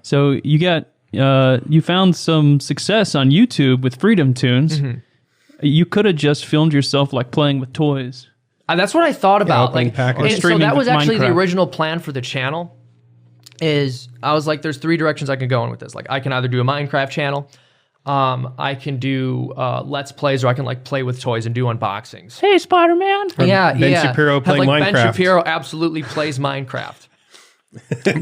So you found some success on YouTube with FreedomToons. Mm-hmm. You could have just filmed yourself like playing with toys. That's what I thought about. opening Like, package. and so that was actually the Minecraft. original plan for the channel. I was like, there's 3 directions I can go in with this. Like, I can either do a Minecraft channel, I can do Let's Plays, or I can like play with toys and do unboxings. Hey, Spider-Man. Yeah, Ben yeah. Shapiro Have, playing like, Ben Minecraft. Shapiro absolutely plays Minecraft.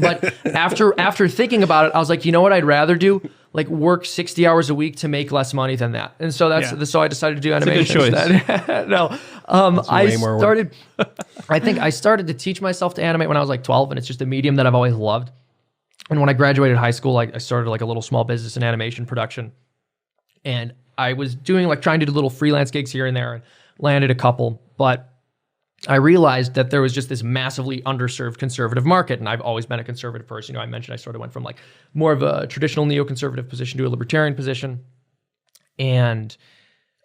But after thinking about it, I was like, you know what I'd rather do? Like work 60 hours a week to make less money than that. And so so I decided to do animation good choice. instead. No, way more work. started. I think I started to teach myself to animate when I was like 12, and it's just a medium that I've always loved. And when I graduated high school, I started like a little small business in animation production, and I was doing like trying to do little freelance gigs here and there, and landed a couple, but I realized that there was just this massively underserved conservative market, and I've always been a conservative person. I mentioned I sort of went from like more of a traditional neoconservative position to a libertarian position, and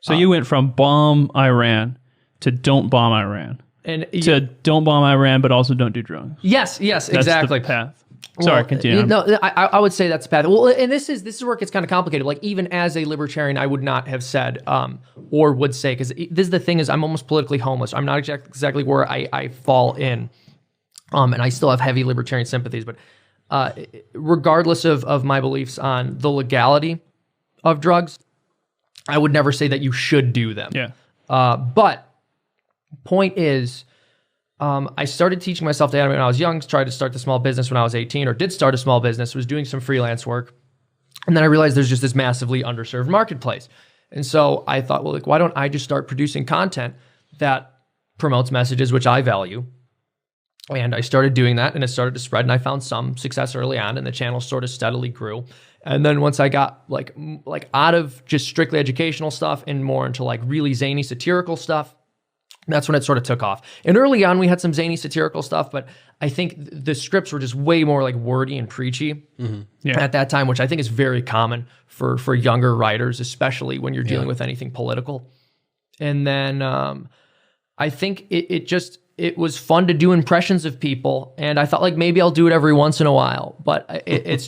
So you went from bomb Iran to don't bomb Iran to don't bomb Iran, but also don't do drugs. yes, That's exactly. the path. Sorry, Well, continue. No, I would say that's the path. Well, and this is where it gets kind of complicated. Like even as a libertarian, I would not have said or would say, because this is the thing is I'm almost politically homeless. I'm not exactly where I fall in, and I still have heavy libertarian sympathies. But regardless of my beliefs on the legality of drugs, I would never say that you should do them. Yeah. But point is, I started teaching myself to animate when I was young, tried to start the small business when I was 18, or did start a small business, was doing some freelance work. And then I realized there's just this massively underserved marketplace. And so I thought, well, like, why don't I just start producing content that promotes messages which I value? And I started doing that, and it started to spread, and I found some success early on, and the channel sort of steadily grew. And then once I got like out of just strictly educational stuff and more into like really zany satirical stuff, that's when it sort of took off. And early on, we had some zany satirical stuff, but I think the scripts were just way more like wordy and preachy at that time, which I think is very common for younger writers, especially when you're dealing with anything political. And then I think it was fun to do impressions of people, and I thought like maybe I'll do it every once in a while, but it's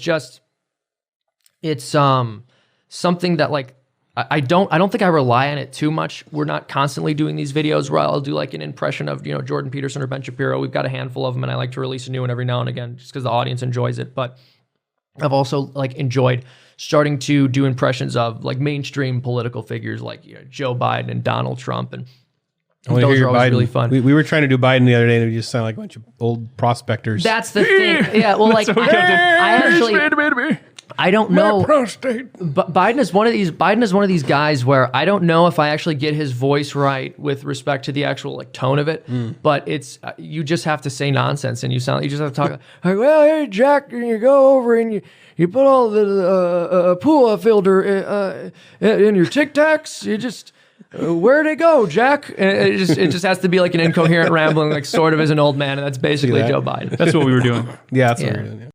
something that like I don't think I rely on it too much. We're not constantly doing these videos where I'll do like an impression of, Jordan Peterson or Ben Shapiro. We've got a handful of them, and I like to release a new one every now and again just because the audience enjoys it. But I've also like enjoyed starting to do impressions of like mainstream political figures like Joe Biden and Donald Trump, and those are always really fun. We were trying to do Biden the other day, and we just sound like a bunch of old prospectors. That's the thing. Yeah, well, like I actually. I don't know. But Biden is one of these guys where I don't know if I actually get his voice right with respect to the actual like tone of it. But it's you just have to say nonsense, and you just have to talk like, well, hey Jack, you go over and you put all the pool filter in your Tic Tacs. You just where'd it go, Jack? And it just has to be like an incoherent rambling, like sort of as an old man, and that's basically Joe Biden. That's what we were doing. Yeah, that's what we were doing. Yeah.